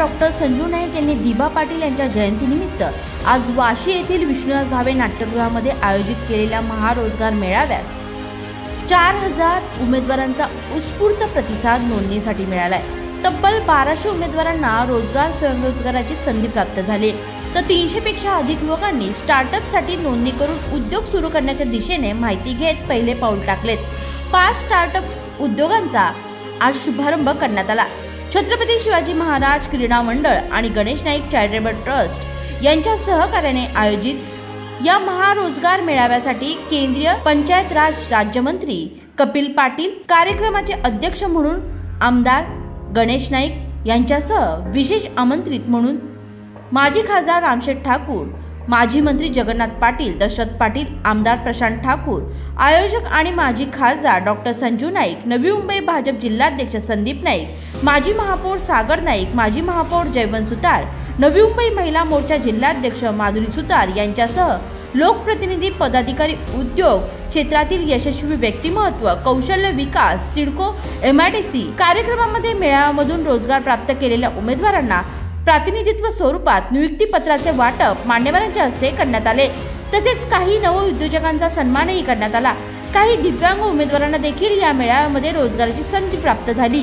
Doctor Sanju Naik यांनी दिबा पाटील यांच्या जयंतीनिमित्त आज वाशी येथील विष्णुदास भावे नाट्यगृहामध्ये आयोजित केलेल्या महारोजगार मेळाव्यात 4000 उमेदवारांचा उत्स्फूर्त प्रतिसाद नोंदणीसाठी मिळालाय। तब्बल 1200 उमेदवारांना रोजगार स्वयंरोजगाराची संधी प्राप्त झाली, तर 300 पेक्षा अधिक युवकांनी स्टार्टअपसाठी नोंदणी करून उद्योग सुरू करण्याच्या दिशेने माहिती घेत पहिले पाऊल टाकलेत। 5 स्टार्टअप उद्योगांचा आज शुभारंभ करण्यात आला। छत्रपती शिवाजी महाराज क्रीडा मंडळ आणि गणेश नाईक चॅरिटेबल ट्रस्ट यांच्या सहकार्याने आयोजित या महारोजगार मेळाव्यासाठी केंद्रीय पंचायत राज राज्यमंत्री कपिल पाटील, कार्यक्रमाचे अध्यक्ष म्हणून आमदार गणेश नाईक यांच्यासह विशेष आमंत्रित म्हणून माजी खासदार रामशेठ ठाकूर, माजी मंत्री जगन्नाथ पाटील, दशरथ पाटील, आमदार प्रशांत ठाकूर, आयोजक आणि माजी खासदार डॉक्टर संजू नाईक, नवी मुंबई भाजप जिल्हाध्यक्ष संदीप नाईक, माजी महापौर सागर नाईक, माजी महापौर जयवंत सुतार, नवी मुंबई महिला मोर्चा जिल्हाध्यक्ष माधुरी सुतार यांच्यासह लोकप्रतिनिधी, पदाधिकारी, उद्योग क्षेत्रातील यशस्वी व्यक्तिमत्व, कौशल्य विकास, सिडको, MIDC कार्यक्रमामध्ये मेळाव्यामधून रोजगार प्राप्त केलेल्या उमेदवारांना प्रातिनिधित्व स्वरूपात नियुक्तीपत्राचे वाटप मान्यवरांच्या हस्ते करण्यात आले। तसेच काही नवउद्योजकांचा सन्मानही करण्यात आला। काही दिव्यांग उमेदवारांना देखील या मेळाव्यामध्ये रोजगाराची संधी प्राप्त झाली।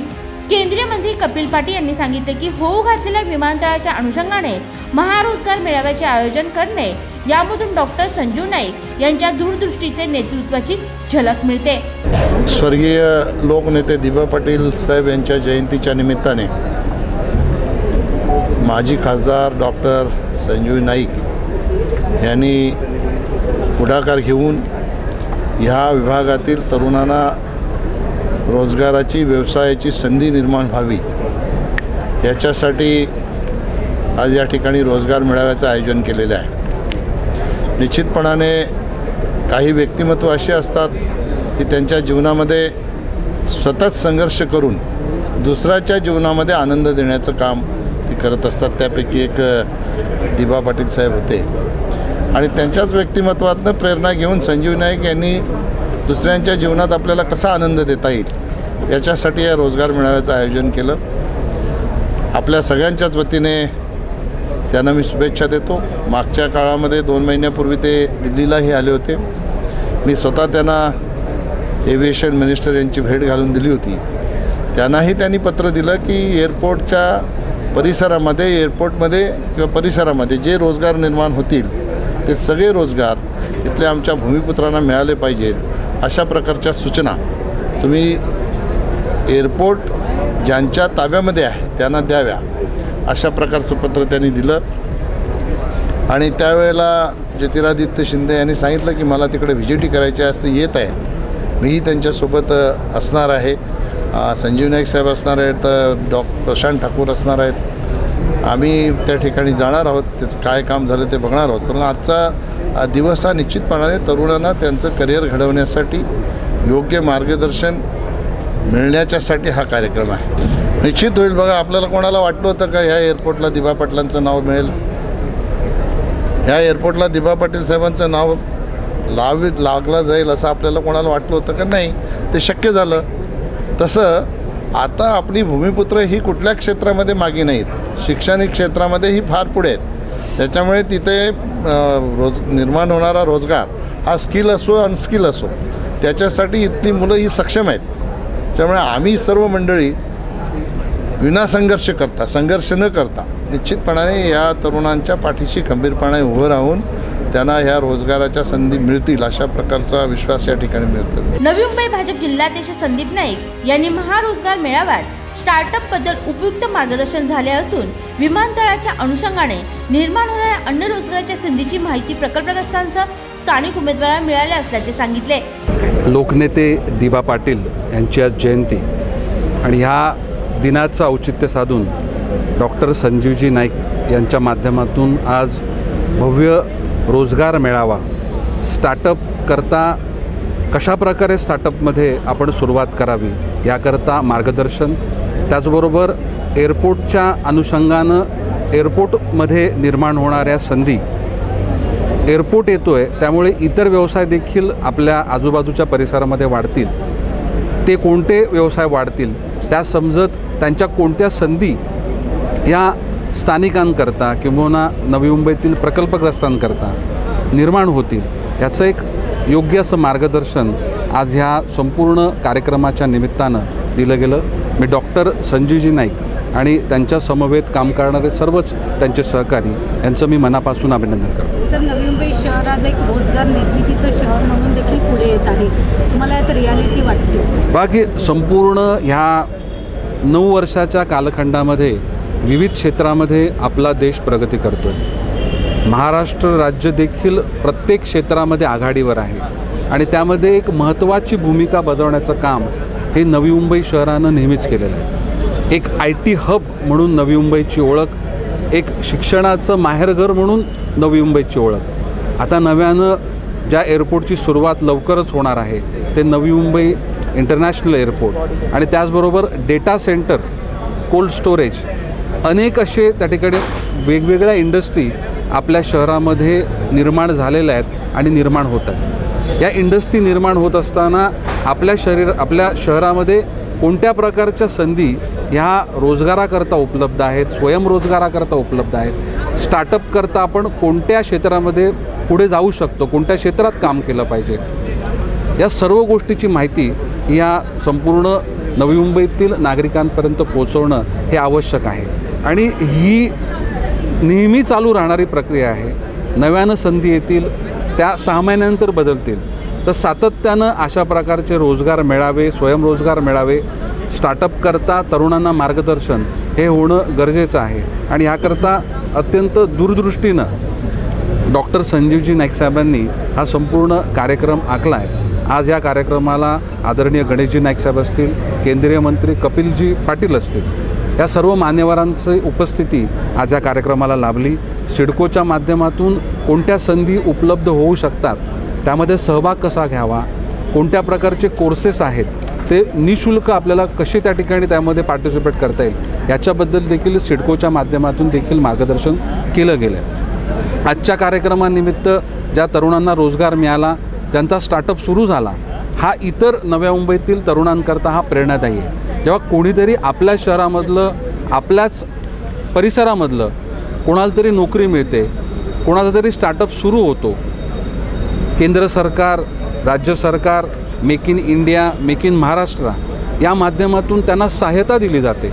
केंद्रीय मंत्री कपिल पाटील यांनी सांगितले की होऊ घातलेल्या विमानतळाच्या अनुषंगाने महारोजगार मेळाव्याचे आयोजन करणे, यामधून डॉक्टर संजू नाईक यांच्या दूरदृष्टीचे नेतृत्वाची झलक मिळते। स्वर्गीय लोकनेते दिबा पाटील साहेब यांच्या जयंतीच्या निमित्ताने माजी खासदार डॉक्टर संजू नाईक यांनी पुढाकार घेऊन ह्या विभागातील तरुणांना रोजगाराची, व्यवसायाची संधी निर्माण व्हावी याच्यासाठी आज या ठिकाणी रोजगार मेळाव्याचं आयोजन केलेलं आहे। निश्चितपणाने काही व्यक्तिमत्व असे असतात की त्यांच्या जीवनामध्ये सतत संघर्ष करून दुसऱ्याच्या जीवनामध्ये आनंद देण्याचं काम ते करत असतात। त्यापैकी एक दिबा पाटील साहेब होते आणि त्यांच्याच व्यक्तिमत्वातनं प्रेरणा घेऊन संजीव नाईक यांनी दुसऱ्यांच्या जीवनात आपल्याला कसा आनंद देता येईल याच्यासाठी या रोजगार मेळाव्याचं आयोजन केलं। आपल्या सगळ्यांच्याच वतीने त्यांना मी शुभेच्छा देतो। मागच्या काळामध्ये 2 महिन्यापूर्वी ते दिल्लीलाही आले होते। मी स्वतः त्यांना एव्हिएशन मिनिस्टर यांची भेट घालून दिली होती। त्यांनाही त्यांनी पत्र दिलं की एअरपोर्टच्या परिसरामध्ये, एअरपोर्टमध्ये किंवा परिसरामध्ये जे रोजगार निर्माण होतील ते सगळे रोजगार इथल्या आमच्या भूमिपुत्रांना मिळाले पाहिजेत, अशा प्रकारच्या सूचना तुम्ही एअरपोर्ट ज्यांच्या ताब्यामध्ये आहे त्यांना द्याव्या, अशा प्रकारचं पत्र त्यांनी दिलं। आणि त्यावेळेला ज्योतिरादित्य शिंदे यांनी सांगितलं की मला तिकडे व्हिजिटी करायची असते, येत आहे, मीही त्यांच्यासोबत असणार आहे। संजीव नाईक साहेब असणार आहेत, प्रशांत ठाकूर असणार आहेत, आम्ही त्या ठिकाणी जाणार आहोत, त्याचं काय काम झालं ते बघणार आहोत। पण आजचा दिवस हा निश्चितपणाने तरुणांना त्यांचं करिअर घडवण्यासाठी योग्य मार्गदर्शन मिळण्याच्यासाठी हा कार्यक्रम आहे। निश्चित होईल बघा, आपल्याला कोणाला वाटलं होतं का ह्या एअरपोर्टला दिबा पाटलांचं नाव मिळेल, ह्या एअरपोर्टला दिबा पाटील साहेबांचं नाव लागलं जाईल असं आपल्याला कोणाला वाटलं होतं का? नाही, ते शक्य झालं। तसं आता आपली भूमिपुत्र ही कुठल्या क्षेत्रामध्ये मागे नाहीत, शैक्षणिक क्षेत्रामध्येही फार पुढे आहेत। त्याच्यामुळे तिथे निर्माण होणारा रोजगार हा स्किल असो अनस्किल असो त्याच्यासाठी इथली मुलं ही सक्षम आहेत। त्यामुळे आम्ही सर्व मंडळी विनासंघर्ष करता, संघर्ष न करता निश्चितपणाने या तरुणांच्या पाठीशी खंबीरपणे उभं राहून त्यांना ह्या रोजगाराच्या संधी मिळतील अशा प्रकारचा विश्वास या ठिकाणी मिळतो। नवी मुंबई भाजप जिल्हाध्यक्ष संदीप नाईक यांनी महारोजगार मेळाव्यात स्टार्टअप बद्दल उपयुक्त मार्गदर्शन झाले असून विमानतळाच्या अनुषंगाने निर्माण होणाऱ्या अन्य रोजगाराच्या संधीची माहिती प्रकल्पग्रस्तांसह स्थानिक उमेदवारांना मिळाली असल्याचे सांगितले। लोकनेते दिबा पाटील यांची आज जयंती आणि ह्या दिनाचं औचित्य साधून डॉक्टर संजीवजी नाईक यांच्या माध्यमातून आज भव्य रोजगार मेळावा, स्टार्टअप करता कशाप्रकारे स्टार्टअपमध्ये आपण सुरुवात करावी याकरता मार्गदर्शन, त्याचबरोबर एअरपोर्टच्या अनुषंगानं एअरपोर्टमध्ये निर्माण होणाऱ्या संधी, एअरपोर्ट येतो आहे त्यामुळे इतर व्यवसाय देखील आपल्या आजूबाजूच्या परिसरामध्ये वाढतील, ते कोणते व्यवसाय वाढतील त्या समजत त्यांच्या कोणत्या संधी या स्थानिकांकरता किंबहुना नवी मुंबईतील प्रकल्पग्रस्तांकरता निर्माण होतील याचं एक योग्य असं मार्गदर्शन आज ह्या संपूर्ण कार्यक्रमाच्या निमित्तानं दिलं गेलं. मी डॉक्टर संजीवजी नाईक आणि त्यांच्या समवेत काम करणारे सर्वच त्यांचे सहकारी यांचं मी मनापासून अभिनंदन करतो. सर, नवी मुंबई शहर आज एक रोजगार निर्मितीचं शहर म्हणून देखील पुढे येत आहे. तुम्हाला यात रियालिटी वाटते? बाकी संपूर्ण ह्या 9 वर्षाच्या कालखंडामध्ये विविध क्षेत्रामध्ये आपला देश प्रगती करतो आहे. महाराष्ट्र राज्य देखील प्रत्येक क्षेत्रामध्ये आघाडीवर आहे आणि त्यामध्ये एक महत्त्वाची भूमिका बजावण्याचं काम हे नवी मुंबई शहरानं नेहमीच केलेलं आहे. एक IT हब म्हणून नवी मुंबईची ओळख, एक शिक्षणाचं माहेरघर म्हणून नवी मुंबईची ओळख. आता नव्यानं ज्या एअरपोर्टची सुरुवात लवकरच होणार आहे ते नवी मुंबई इंटरनॅशनल एअरपोर्ट आणि त्याचबरोबर डेटा सेंटर, कोल्ड स्टोरेज, अनेक असे त्या ठिकाणी वेगवेगळ्या इंडस्ट्री आपल्या शहरामध्ये निर्माण झालेल्या आहेत आणि निर्माण होत आहेत. या इंडस्ट्री निर्माण होत असताना आपल्या शहरामध्ये कोणत्या प्रकारच्या संधी ह्या रोजगाराकरता उपलब्ध आहेत, स्वयंरोजगाराकरता उपलब्ध आहेत, स्टार्टअपकरता आपण कोणत्या क्षेत्रामध्ये पुढे जाऊ शकतो, कोणत्या क्षेत्रात काम केलं पाहिजे, या सर्व गोष्टीची माहिती या संपूर्ण नवी मुंबईतील नागरिकांपर्यंत पोहोचवणं हे आवश्यक आहे आणि ही नेहमी चालू राहणारी प्रक्रिया आहे. नव्यानं संधी येतील, त्या 6 महिन्यानंतर बदलतील, तर सातत्यानं अशा प्रकारचे रोजगार मेळावे, स्वयंरोजगार मेळावे, स्टार्टअपकरता तरुणांना मार्गदर्शन हे होणं गरजेचं आहे आणि ह्याकरता अत्यंत दूरदृष्टीनं डॉक्टर संजीवजी नाईक साहेबांनी हा संपूर्ण कार्यक्रम आखला आहे. आज या कार्यक्रमाला आदरणीय गणेशजी नाईक साहेब असतील, केंद्रीय मंत्री कपिलजी पाटील असतील, या सर्व मान्यवरांची उपस्थिती आज या कार्यक्रमाला लाभली. सिडकोच्या माध्यमातून कोणत्या संधी उपलब्ध होऊ शकतात, त्यामध्ये सहभाग कसा घ्यावा, कोणत्या प्रकारचे कोर्सेस आहेत ते निशुल्क आपल्याला कसे त्या ठिकाणी त्यामध्ये पार्टिसिपेट करता येईल याच्याबद्दल देखील सिडकोच्या माध्यमातून देखील मार्गदर्शन केलं गेलं आहे. आजच्या कार्यक्रमानिमित्त ज्या तरुणांना रोजगार मिळाला, ज्यांचा स्टार्टअप सुरू झाला, हा इतर नव्या मुंबईतील तरुणांकरता हा प्रेरणादायी आहे. जेव्हा कोणीतरी आपल्या शहरामधलं, आपल्याच परिसरामधलं कोणाला तरी नोकरी मिळते, कोणाचा तरी स्टार्टअप सुरू होतो, केंद्र सरकार, राज्य सरकार, make in India, make in Maharashtra या माध्यमातून त्यांना सहायता दिली जाते,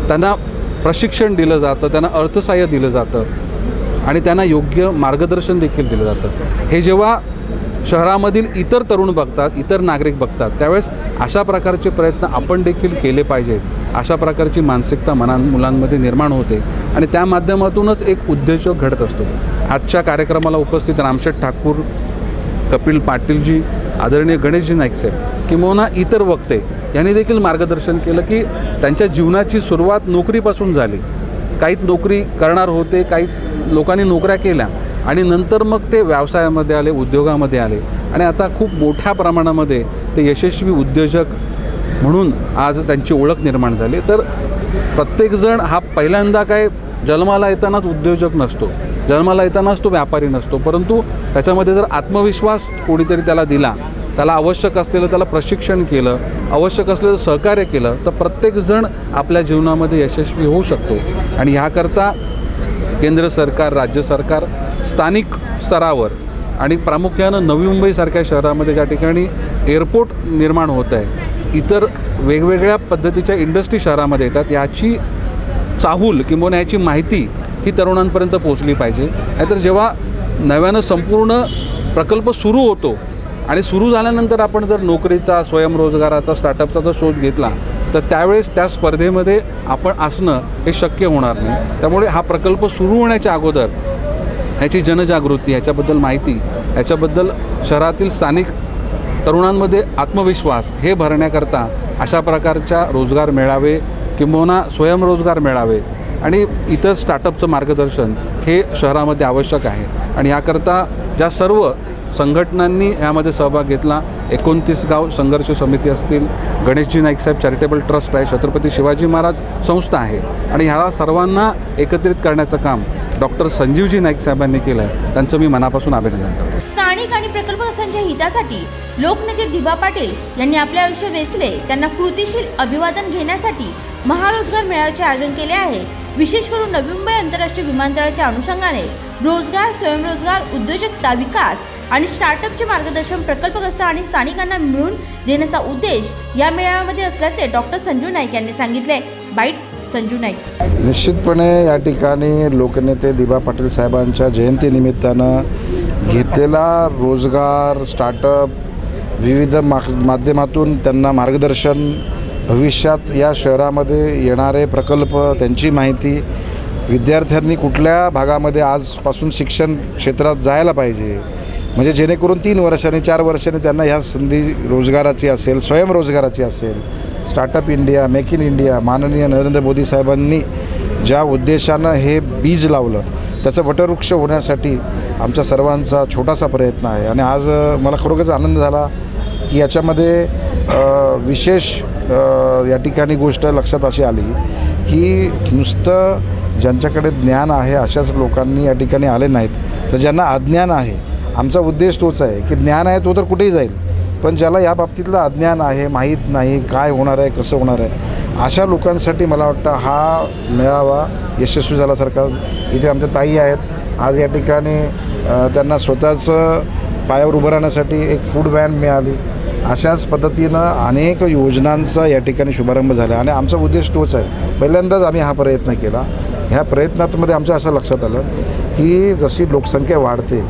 त्यांना प्रशिक्षण दिलं जातं, त्यांना अर्थसहाय्य दिलं जातं आणि त्यांना योग्य मार्गदर्शन देखील दिलं जातं. हे जेव्हा शहरामधील इतर तरुण बघतात, इतर नागरिक बघतात, त्यावेळेस अशा प्रकारचे प्रयत्न आपण देखील केले पाहिजेत. अशा प्रकारची मानसिकता मुलांमध्ये निर्माण होते आणि त्या माध्यमातूनच एक उद्योजक घडत असतो. आजच्या कार्यक्रमाला उपस्थित रामशेठ ठाकूर, कपिल पाटीलजी, आदरणीय गणेशजी नाईक साहेब किंवा इतर वक्ते यांनी देखील मार्गदर्शन केलं की त्यांच्या जीवनाची सुरुवात नोकरीपासून झाली. काही नोकरी करणार होते, काही लोकांनी नोकऱ्या केल्या आणि नंतर मग ते व्यवसायामध्ये आले, उद्योगामध्ये आले आणि आता खूप मोठ्या प्रमाणामध्ये ते यशस्वी उद्योजक म्हणून आज त्यांची ओळख निर्माण झाली. तर प्रत्येकजण हा पहिल्यांदा काय जन्माला येतानाच उद्योजक नसतो, जन्माला येतानाच तो व्यापारी नसतो, परंतु त्याच्यामध्ये जर आत्मविश्वास कोणीतरी त्याला दिला, त्याला आवश्यक असलेलं त्याला प्रशिक्षण केलं, आवश्यक असलेलं सहकार्य केलं, तर प्रत्येकजण आपल्या जीवनामध्ये यशस्वी होऊ शकतो. आणि ह्याकरता केंद्र सरकार, राज्य सरकार, स्थानिक स्तरावर आणि प्रामुख्यानं नवी मुंबईसारख्या शहरामध्ये ज्या ठिकाणी एअरपोर्ट निर्माण होत आहे, इतर वेगवेगळ्या पद्धतीच्या इंडस्ट्री शहरामध्ये येतात, याची चाहूल किंवा याची माहिती ही तरुणांपर्यंत पोहोचली पाहिजे. नाहीतर जेव्हा नव्यानं संपूर्ण प्रकल्प सुरू होतो आणि सुरू झाल्यानंतर आपण जर नोकरीचा, स्वयंरोजगाराचा, स्टार्टअपचा जर शोध घेतला तर त्यावेळेस त्या स्पर्धेमध्ये आपण असणं हे शक्य होणार नाही. त्यामुळे हा प्रकल्प सुरू होण्याच्या अगोदर याची जनजागृती, याच्याबद्दल माहिती, याच्याबद्दल शहरातील स्थानिक तरुणांमध्ये आत्मविश्वास हे भरण्याकरता अशा प्रकारच्या रोजगार मेळावे किंबहुना स्वयंरोजगार मेळावे आणि इतर स्टार्टअपचं मार्गदर्शन हे शहरामध्ये आवश्यक आहे. आणि याकरता ज्या सर्व संघटनांनी यामध्ये सहभाग घेतला, 29 गाव संघर्ष समिती असतील, गणेशजी नाईक साहेब चॅरिटेबल ट्रस्ट आहे, छत्रपती शिवाजी महाराज संस्था आहे आणि ह्या सर्वांना एकत्रित करण्याचं काम डॉक्टर संजीवजी नाईक साहेबांनी केलं आहे. त्यांचं मी मनापासून अभिनंदन करतो. स्थानिक आणि प्रकल्पग्रस्तांच्या हितासाठी लोकनेते दिबा पाटील यांनी आपले आयुष्य वेचले, त्यांना कृतीशील अभिवादन घेण्यासाठी महारोजगार मेळाव्याचे आयोजन केले आहे. विशेष करून नवी मुंबई आंतरराष्ट्रीय विमानतळाच्या अनुषंगाने रोजगार, स्वयंरोजगार, उद्योजकता, विकास आणि स्टार्टअपचे मार्गदर्शन, प्रकल्पग्रस्त आणि स्थानिकांना मिळवून देण्याचा उद्देश या मेळाव्यामध्ये असल्याचे डॉक्टर संजू नाईक यांनी सांगितले. बाईट संजू नाईक. निश्चितपणे या ठिकाणी लोकनेते दिबा पाटील साहेबांच्या जयंतीनिमित्तानं घेतलेला रोजगार, स्टार्टअप, विविध माध्यमातून त्यांना मार्गदर्शन, भविष्यात या शहरामध्ये येणारे प्रकल्प, त्यांची माहिती, विद्यार्थ्यांनी कुठल्या भागामध्ये आजपासून शिक्षण क्षेत्रात जायला पाहिजे, म्हणजे जेणेकरून 3 वर्षांनी 4 वर्षांनी त्यांना ह्या संधी रोजगाराची असेल, स्वयंरोजगाराची असेल, startup India, make in India, माननीय नरेंद्र मोदी साहेबांनी ज्या उद्देशानं हे बीज लावलं त्याचं वटवृक्ष होण्यासाठी आमच्या सर्वांचा छोटासा प्रयत्न आहे. आणि आज मला खरोखरच आनंद झाला की याच्यामध्ये विशेष या ठिकाणी गोष्ट लक्षात अशी आली की नुसतं ज्यांच्याकडे ज्ञान आहे अशाच लोकांनी या ठिकाणी आले नाहीत, तर ज्यांना अज्ञान आहे. आमचा उद्देश तोच आहे की ज्ञान आहे तो तर कुठेही जाईल, पण ज्याला या बाबतीतलं अज्ञान आहे, माहीत नाही काय होणार आहे, कसं होणार आहे, अशा लोकांसाठी मला वाटतं हा मेळावा यशस्वी झाल्यासारखा. इथे आमच्या ताई आहेत, आज या ठिकाणी त्यांना स्वतःचं पायावर उभं राहण्यासाठी एक फूड व्हॅन मिळाली. अशाच पद्धतीनं अनेक योजनांचा या ठिकाणी शुभारंभ झाला आणि आमचा उद्देश तोच आहे. पहिल्यांदाच आम्ही हा प्रयत्न केला. ह्या प्रयत्नांमध्ये आमचं असं लक्षात आलं की जशी लोकसंख्या वाढते,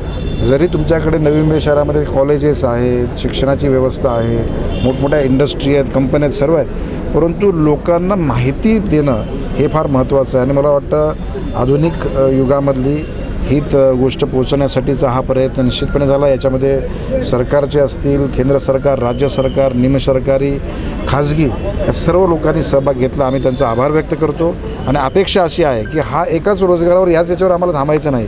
जरी तुमच्याकडे नवी मुंबई शहरामध्ये कॉलेजेस आहेत, शिक्षणाची व्यवस्था आहे, मोठमोठ्या इंडस्ट्री आहेत, कंपन्या आहेत, सर्व आहेत, परंतु लोकांना माहिती देणं हे फार महत्त्वाचं आहे. आणि मला वाटतं आधुनिक युगामधली ही गोष्ट पोहोचवण्यासाठीचा हा प्रयत्न निश्चितपणे झाला. याच्यामध्ये सरकारचे असतील, केंद्र सरकार, राज्य सरकार, निमसरकारी, खाजगी या सर्व लोकांनी सहभाग घेतला. आम्ही त्यांचा आभार व्यक्त करतो आणि अपेक्षा अशी आहे की हा एकाच रोजगारावर याच्यावर आम्हाला थांबायचं नाही,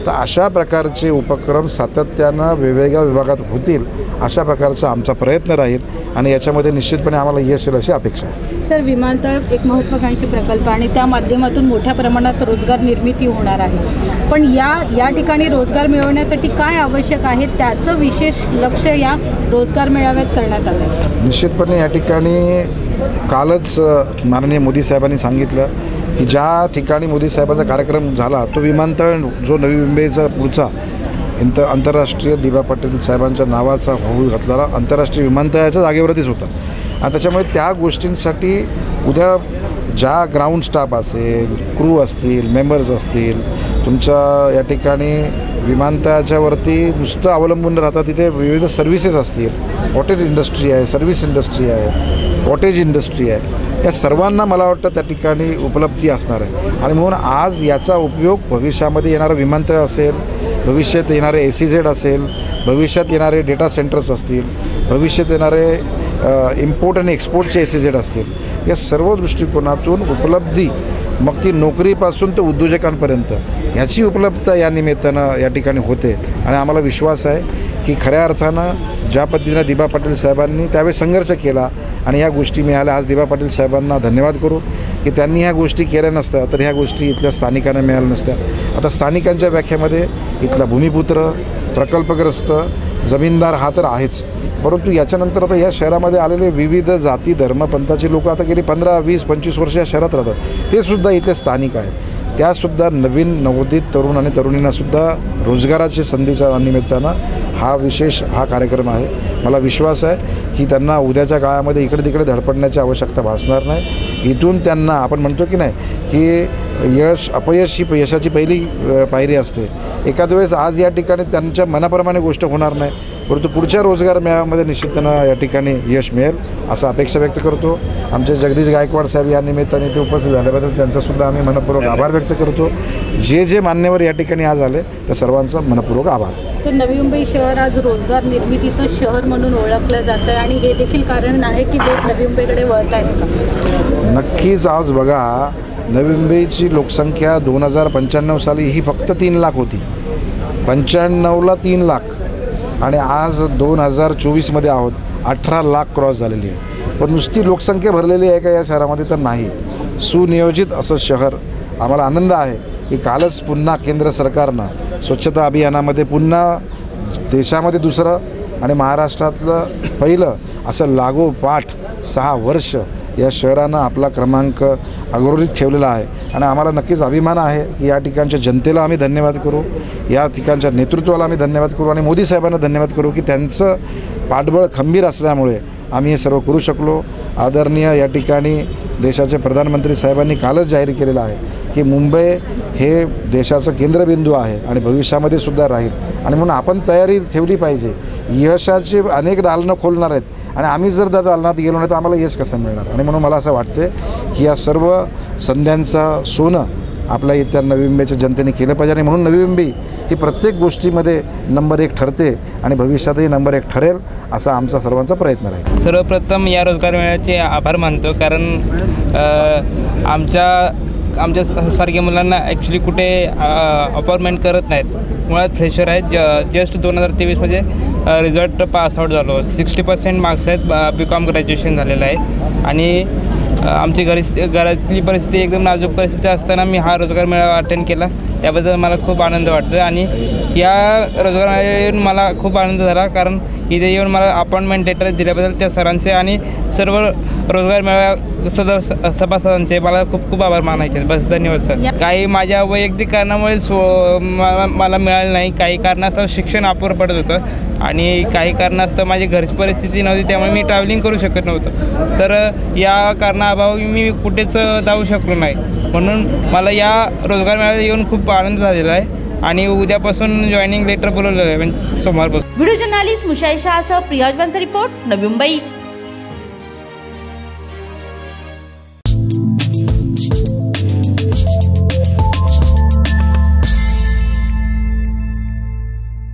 तर अशा प्रकारचे उपक्रम सातत्यानं वेगवेगळ्या विभागात होतील अशा प्रकारचा आमचा प्रयत्न राहील आणि याच्यामध्ये निश्चितपणे आम्हाला यश येईल अशी अपेक्षा आहे. सर, विमानतळ एक महत्त्वाकांक्षी प्रकल्प आणि त्या माध्यमातून मोठ्या प्रमाणात रोजगार निर्मिती होणार आहे, पण या ठिकाणी रोजगार मिळवण्यासाठी काय आवश्यक आहे त्याचं विशेष लक्ष या रोजगार मेळाव्यात करण्यात आलं. निश्चितपणे या ठिकाणी कालच माननीय मोदी साहेबांनी सांगितलं की ज्या ठिकाणी मोदी साहेबांचा कार्यक्रम झाला तो विमानतळ जो नवी मुंबईचा पुढचा आंतरराष्ट्रीय दिबा पाटील साहेबांच्या नावाचा होऊ घातलेला आंतरराष्ट्रीय विमानतळाच्या जागेवरतीच होता. आणि त्याच्यामुळे त्या गोष्टींसाठी उद्या ज्या ग्राउंड स्टाफ असेल, क्रू असतील, मेंबर्स असतील, तुमच्या या ठिकाणी विमानतळाच्यावरती नुसतं अवलंबून राहतात, तिथे विविध सर्व्हिसेस असतील, हॉटेल इंडस्ट्री आहे, सर्व्हिस इंडस्ट्री आहे, कॉटेज इंडस्ट्री आहे, या सर्वांना मला वाटतं त्या ठिकाणी उपलब्धी असणार आहे. आणि म्हणून आज याचा उपयोग भविष्यामध्ये येणारं विमानतळ असेल, भविष्यात येणारे SEZ असेल, भविष्यात येणारे डेटा सेंटर्स असतील, भविष्यात येणारे इम्पोर्ट आणि एक्सपोर्टचे SEZ असतील, या सर्व दृष्टिकोनातून उपलब्धी, मग ती नोकरीपासून तर उद्योजकांपर्यंत ह्याची उपलब्धता या निमित्तानं या ठिकाणी होते. आणि आम्हाला विश्वास आहे की खऱ्या अर्थानं ज्या पद्धतीनं दिबा पाटील साहेबांनी त्यावेळी संघर्ष केला आणि ह्या गोष्टी मिळाल्या, आज दिबा पाटील साहेबांना धन्यवाद करू की त्यांनी ह्या गोष्टी केल्या नसत्या तर ह्या गोष्टी इथल्या स्थानिकांना मिळाल्या नसत्या. आता स्थानिकांच्या व्याख्यामध्ये इथला भूमिपुत्र, प्रकल्पग्रस्त, जमीनदार हा तर आहेच, परंतु याच्यानंतर आता या शहरामध्ये आलेले विविध जाती, धर्म, पंथाचे लोक आता गेली 15, 20, 25 वर्ष या शहरात राहतात, ते सुद्धा इथले स्थानिक आहेत. त्यासुद्धा नवीन नवोदित तरुण आणि तरुणींनासुद्धा रोजगाराची संधीच्या निमित्तानं हा कार्यक्रम आहे. मला विश्वास आहे की त्यांना उद्याच्या काळामध्ये इकडे तिकडे धडपडण्याची आवश्यकता भासणार नाही. इथून त्यांना आपण म्हणतो की नाही की अपयश ही यशाची पहिली पायरी असते. एखाद्या वेळेस आज या ठिकाणी त्यांच्या मनाप्रमाणे गोष्ट होणार नाही, परंतु पुढच्या रोजगार मेळाव्यामध्ये निश्चितपणे या ठिकाणी यश मिळेल असं अपेक्षा व्यक्त करतो. आमचे जगदीश गायकवाड साहेब या निमित्ताने ते उपस्थित झाल्याबद्दल त्यांचासुद्धा आम्ही मनपूर्वक आभार व्यक्त करतो. जे मान्यवर या ठिकाणी आज आले त्या सर्वांचा मनपूर्वक आभार. तर नवी मुंबई शहर आज रोजगार निर्मितीचं शहर म्हणून ओळखलं जातं आहे आणि हे देखील कारण आहे की लोक नवी मुंबईकडे वळत आहेत का? नक्कीच. आज बघा, नवी मुंबईची लोकसंख्या 2095 साली ही फक्त 3 लाख होती, 95ला 3 लाख आणि आज 2024मध्ये आहोत, 18 लाख क्रॉस झालेली आहे. पण नुसती लोकसंख्या भरलेली आहे का या शहरामध्ये? तर नाही. सुनियोजित असं शहर. आम्हाला आनंद आहे की कालच पुन्हा केंद्र सरकारनं स्वच्छता अभियानामध्ये पुन्हा देशामध्ये दुसरं आणि महाराष्ट्रातलं पहिलं असं लागोपाठ 6 वर्ष या शहरानं आपला क्रमांक अग्रगण्य ठेवलेला आहे आणि आम्हाला नक्कीच अभिमान आहे की या ठिकाणच्या जनतेला आम्ही धन्यवाद करू, या ठिकाणच्या नेतृत्वाला आम्ही धन्यवाद करू आणि मोदी साहेबांना धन्यवाद करू की त्यांचं पाठबळ खंबीर असल्यामुळे आम्ही हे सर्व करू शकलो। आदरणीय या ठिकाणी देशाचे प्रधानमंत्री साहेबांनी कालच जाहीर केलेलं आहे की मुंबई हे देशाचं केंद्रबिंदू आहे आणि भविष्यामध्ये सुद्धा राहील आणि म्हणून आपण तयारी ठेवली पाहिजे। यशाचे अनेक दालनं खोलणार आहेत आणि आम्ही जर त्या दालनात गेलो नाही तर आम्हाला यश कसं मिळणार आणि म्हणून मला असं वाटते की या सर्व संध्यांचं सोनं आपल्या इथल्या नवी मुंबईच्या जनतेने केलं पाहिजे आणि म्हणून नवी मुंबई ही प्रत्येक गोष्टीमध्ये नंबर 1 ठरते आणि भविष्यातही नंबर 1 ठरेल असा आमचा सर्वांचा प्रयत्न राहील। सर्वप्रथम या रोजगार मेळ्याचे आभार मानतो, कारण आमच्यासारख्या मुलांना ॲक्च्युली कुठे अपॉइंटमेंट करत नाहीत। मुळात फ्रेशर आहेत, जस्ट 2023मध्ये रिझल्ट पास आउट झालो, 60% मार्क्स आहेत, BCom ग्रॅज्युएशन झालेलं आहे आणि आमची घरातली परिस्थिती एकदम नाजूक परिस्थिती असताना मी हा रोजगार मेळावा अटेंड केला, त्याबद्दल मला खूप आनंद वाटतो आणि या रोजगार मेळाव्यात येऊन मला खूप आनंद झाला, कारण इथे येऊन मला अपॉइंटमेंट लेटर दिल्याबद्दल त्या सरांचे आणि सर्व रोजगार मेळाव्या सभासदांचे मला खूप खूप आभार मानायचे। बस, धन्यवाद सर। काही माझ्या वैयक्तिक कारणामुळे मला मिळालं नाही, काही कारणास्तव शिक्षण अपुरं पडत होतं आणि काही कारणास्तव माझी घरची परिस्थिती नव्हती, त्यामुळे मी ट्रॅव्हलिंग करू शकत नव्हतं, तर या कारणाअभावी मी कुठेच जाऊ शकलो नाही। म्हणून मला या रोजगार मेळाव्यात येऊन खूप आनंद झालेला आहे आणि उद्यापासून जॉईनिंग लेटर बोलवलेलं आहे, सोमवारपासून। Video journalist मुशाई शाहसह Priya's बांचा report, Navi Mumbai.